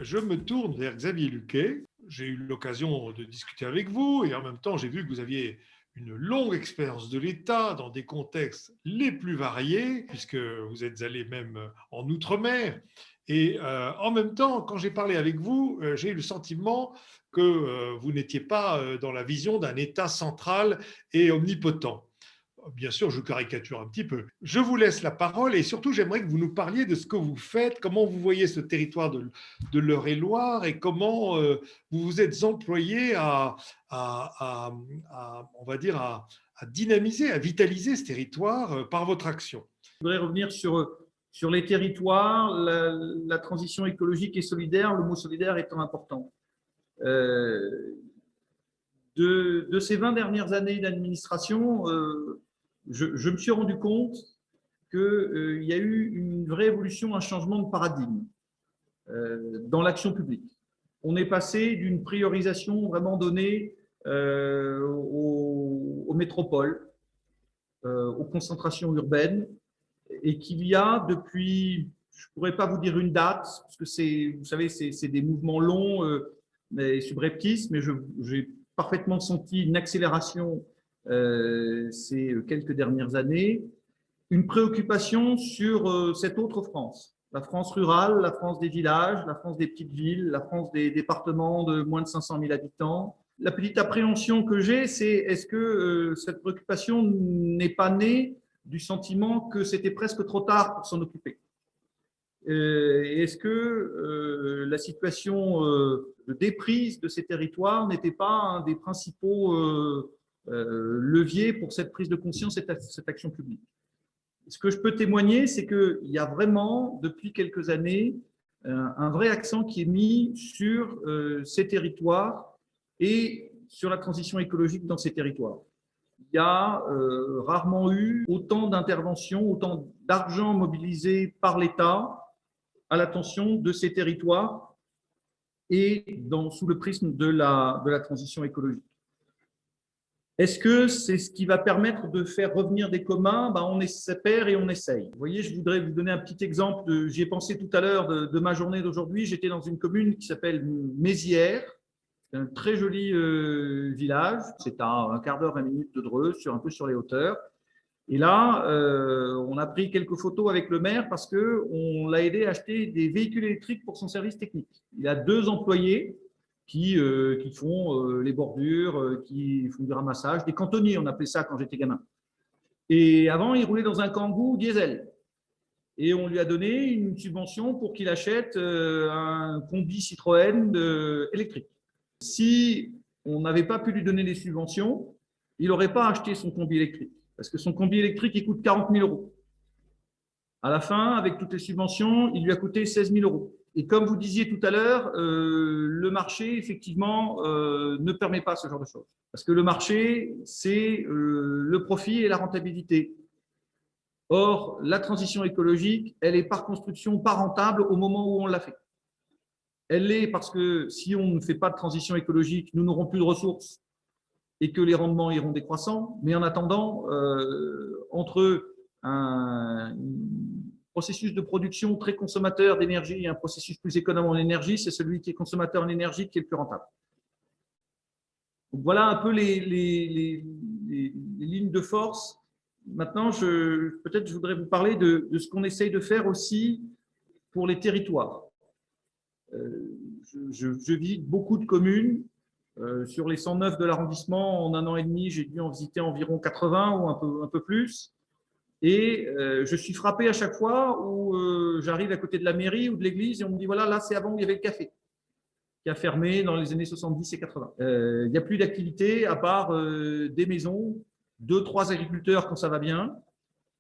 je me tourne vers Xavier Luquet. J'ai eu l'occasion de discuter avec vous et en même temps, j'ai vu que vous aviez une longue expérience de l'État dans des contextes les plus variés, puisque vous êtes allé même en Outre-mer. Et en même temps, quand j'ai parlé avec vous, j'ai eu le sentiment que vous n'étiez pas dans la vision d'un État central et omnipotent. Bien sûr, je caricature un petit peu. Je vous laisse la parole et surtout, j'aimerais que vous nous parliez de ce que vous faites, comment vous voyez ce territoire de l'Eure-et-Loir et comment vous vous êtes employé on va dire, à dynamiser, à vitaliser ce territoire par votre action. Je voudrais revenir sur les territoires, la transition écologique et solidaire, le mot solidaire étant important. De ces 20 dernières années d'administration, je me suis rendu compte qu'il y a eu une vraie évolution, un changement de paradigme dans l'action publique. On est passé d'une priorisation vraiment donnée aux métropoles, aux concentrations urbaines, et qu'il y a depuis, je ne pourrais pas vous dire une date, parce que vous savez, c'est des mouvements longs mais subreptices, mais j'ai parfaitement senti une accélération ces quelques dernières années, une préoccupation sur cette autre France, la France rurale, la France des villages, la France des petites villes, la France des départements de moins de 500 000 habitants. La petite appréhension que j'ai, c'est est-ce que cette préoccupation n'est pas née du sentiment que c'était presque trop tard pour s'en occuper? Est-ce que la situation de déprise de ces territoires n'était pas un des principaux leviers pour cette prise de conscience et cette action publique? Ce que je peux témoigner, c'est qu'il y a vraiment, depuis quelques années, un vrai accent qui est mis sur ces territoires et sur la transition écologique dans ces territoires. Il y a rarement eu autant d'interventions, autant d'argent mobilisé par l'État à l'attention de ces territoires et sous le prisme de la transition écologique. Est-ce que c'est ce qui va permettre de faire revenir des communs? On espère et on essaye. Vous voyez, je voudrais vous donner un petit exemple. J'y ai pensé tout à l'heure de ma journée d'aujourd'hui. J'étais dans une commune qui s'appelle Mézières. C'est un très joli village. C'est à un quart d'heure, 20 minutes de Dreux, un peu sur les hauteurs. Et là, on a pris quelques photos avec le maire parce qu'on l'a aidé à acheter des véhicules électriques pour son service technique. Il a 2 employés qui font les bordures, qui font du ramassage, des cantonniers, on appelait ça quand j'étais gamin. Et avant, il roulait dans un Kangoo diesel. Et on lui a donné une subvention pour qu'il achète un combi Citroën électrique. Si on n'avait pas pu lui donner des subventions, il n'aurait pas acheté son combi électrique. Parce que son combi électrique, il coûte 40 000 euros. À la fin, avec toutes les subventions, il lui a coûté 16 000 euros. Et comme vous disiez tout à l'heure, le marché, effectivement, ne permet pas ce genre de choses. Parce que le marché, c'est le profit et la rentabilité. Or, la transition écologique, elle est par construction pas rentable au moment où on l'a fait. Elle l'est parce que si on ne fait pas de transition écologique, nous n'aurons plus de ressources et que les rendements iront décroissant. Mais en attendant, entre un processus de production très consommateur d'énergie et un processus plus économe en énergie, c'est celui qui est consommateur en énergie qui est le plus rentable. Donc voilà un peu les lignes de force. Maintenant, peut-être je voudrais vous parler de ce qu'on essaye de faire aussi pour les territoires. Je visite beaucoup de communes. Sur les 109 de l'arrondissement, en 1 an et demi, j'ai dû en visiter environ 80 ou un peu plus. Et je suis frappé à chaque fois où j'arrive à côté de la mairie ou de l'église et on me dit voilà, là c'est avant où il y avait le café qui a fermé dans les années 70 et 80. Il n'y a plus d'activité à part des maisons, 2-3 agriculteurs quand ça va bien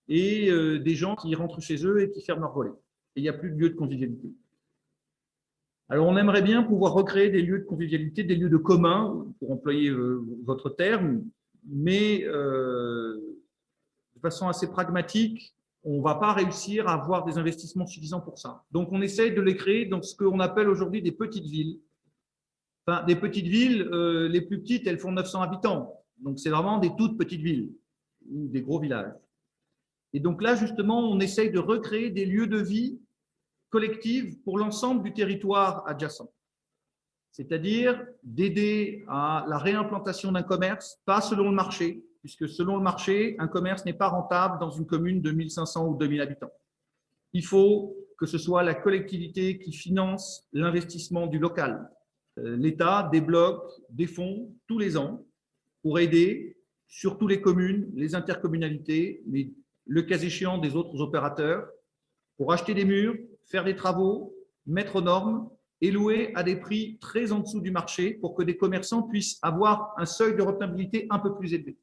et des gens qui rentrent chez eux et qui ferment leur volet. Et il n'y a plus de lieu de convivialité. Alors, on aimerait bien pouvoir recréer des lieux de convivialité, des lieux de commun, pour employer votre terme, mais de façon assez pragmatique, on ne va pas réussir à avoir des investissements suffisants pour ça. Donc, on essaye de les créer dans ce qu'on appelle aujourd'hui des petites villes. Enfin, des petites villes, les plus petites, elles font 900 habitants. Donc, c'est vraiment des toutes petites villes ou des gros villages. Et donc là, justement, on essaye de recréer des lieux de vie collective pour l'ensemble du territoire adjacent. C'est-à-dire d'aider à la réimplantation d'un commerce, pas selon le marché, puisque selon le marché, un commerce n'est pas rentable dans une commune de 1500 ou 2000 habitants. Il faut que ce soit la collectivité qui finance l'investissement du local. L'État débloque des fonds tous les ans pour aider surtout les communes, les intercommunalités, mais le cas échéant des autres opérateurs, pour acheter des murs, faire des travaux, mettre aux normes et louer à des prix très en dessous du marché pour que des commerçants puissent avoir un seuil de rentabilité un peu plus élevé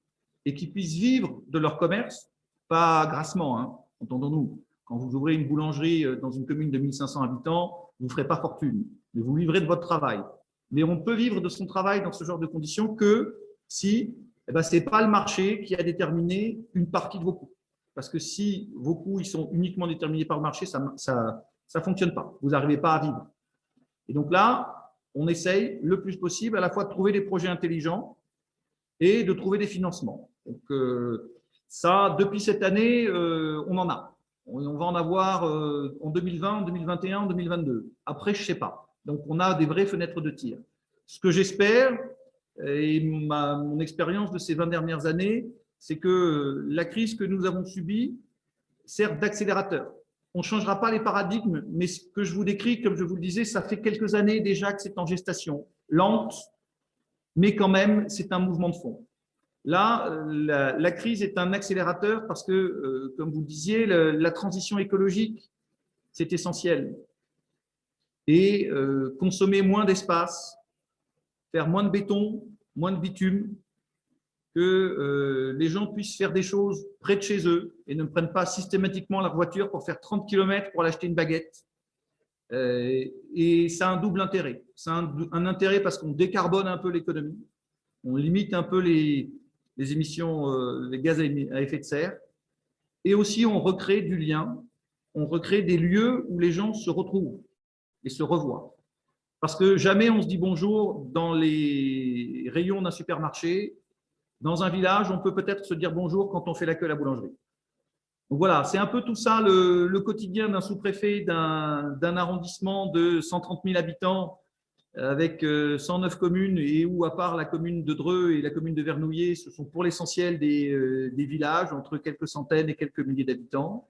et qu'ils puissent vivre de leur commerce, pas grassement, hein, entendons-nous. Quand vous ouvrez une boulangerie dans une commune de 1500 habitants, vous ne ferez pas fortune, mais vous vivrez de votre travail. Mais on peut vivre de son travail dans ce genre de conditions que si ce n'est pas le marché qui a déterminé une partie de vos coûts. Parce que si vos coûts ils sont uniquement déterminés par le marché, ça ne fonctionne pas. Vous n'arrivez pas à vivre. Et donc là, on essaye le plus possible à la fois de trouver des projets intelligents et de trouver des financements. Donc ça, depuis cette année, on en a. On va en avoir en 2020, en 2021, en 2022. Après, je ne sais pas. Donc, on a des vraies fenêtres de tir. Ce que j'espère, et mon expérience de ces 20 dernières années, c'est que la crise que nous avons subie sert d'accélérateur. On ne changera pas les paradigmes, mais ce que je vous décris, comme je vous le disais, ça fait quelques années déjà que c'est en gestation. Lente, mais quand même, c'est un mouvement de fond. Là, la crise est un accélérateur parce que, comme vous le disiez, la transition écologique, c'est essentiel. Et consommer moins d'espace, faire moins de béton, moins de bitume, que les gens puissent faire des choses près de chez eux et ne prennent pas systématiquement leur voiture pour faire 30 km pour aller acheter une baguette. Et ça a un double intérêt. Ça a un intérêt parce qu'on décarbone un peu l'économie, on limite un peu les émissions, les gaz à effet de serre, et aussi on recrée du lien, on recrée des lieux où les gens se retrouvent et se revoient. Parce que jamais on se dit bonjour dans les rayons d'un supermarché. Dans un village, on peut peut-être se dire bonjour quand on fait la queue à la boulangerie. Donc voilà, c'est un peu tout ça le quotidien d'un sous-préfet d'un arrondissement de 130 000 habitants avec 109 communes et où, à part la commune de Dreux et la commune de Vernouillet, ce sont pour l'essentiel des villages entre quelques centaines et quelques milliers d'habitants.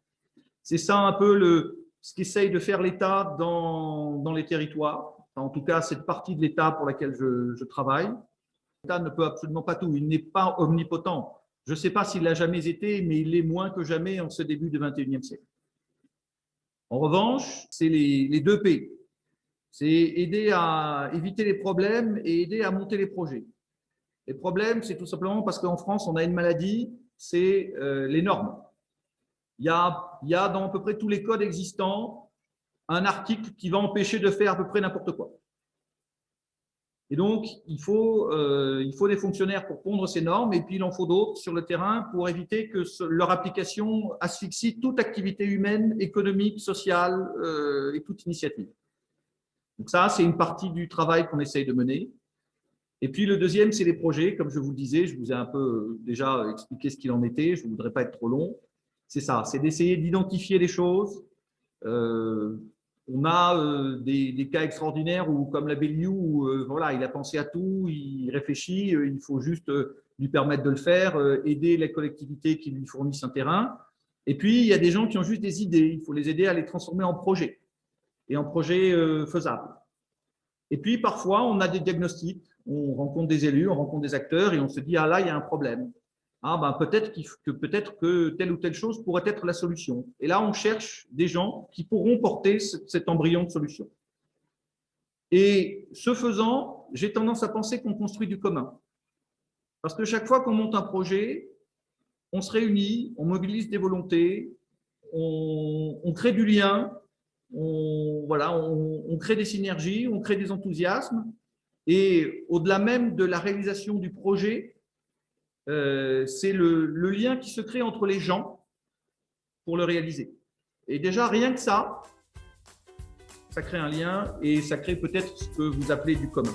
C'est ça un peu ce qu'essaye de faire l'État dans les territoires. Enfin, en tout cas, cette partie de l'État pour laquelle je travaille. L'État ne peut absolument pas tout. Il n'est pas omnipotent. Je ne sais pas s'il l'a jamais été, mais il l'est moins que jamais en ce début du XXIe siècle. En revanche, c'est les deux P. C'est aider à éviter les problèmes et aider à monter les projets. Les problèmes, c'est tout simplement parce qu'en France, on a une maladie, c'est les normes. Il y a dans à peu près tous les codes existants un article qui va empêcher de faire à peu près n'importe quoi. Et donc, il faut des fonctionnaires pour pondre ces normes et puis il en faut d'autres sur le terrain pour éviter que leur application asphyxie toute activité humaine, économique, sociale et toute initiative. Donc ça, c'est une partie du travail qu'on essaye de mener. Et puis le deuxième, c'est les projets. Comme je vous le disais, je vous ai un peu déjà expliqué ce qu'il en était. Je ne voudrais pas être trop long. C'est ça, c'est d'essayer d'identifier les choses. On a des cas extraordinaires où, comme l'abbé Liu, où voilà, il a pensé à tout, il réfléchit, il faut juste lui permettre de le faire, aider les collectivités qui lui fournissent un terrain. Et puis, il y a des gens qui ont juste des idées. Il faut les aider à les transformer en projets et en projets faisables. Et puis, parfois, on a des diagnostics. On rencontre des élus, on rencontre des acteurs et on se dit « Ah là, il y a un problème. » Ah ben, peut-être que telle ou telle chose pourrait être la solution. Et là, on cherche des gens qui pourront porter cet embryon de solution. Et ce faisant, j'ai tendance à penser qu'on construit du commun. Parce que chaque fois qu'on monte un projet, on se réunit, on mobilise des volontés, on crée du lien, on crée des synergies, on crée des enthousiasmes. Et au-delà même de la réalisation du projet, c'est le lien qui se crée entre les gens pour le réaliser. Et déjà, rien que ça crée un lien et ça crée peut-être ce que vous appelez du commun.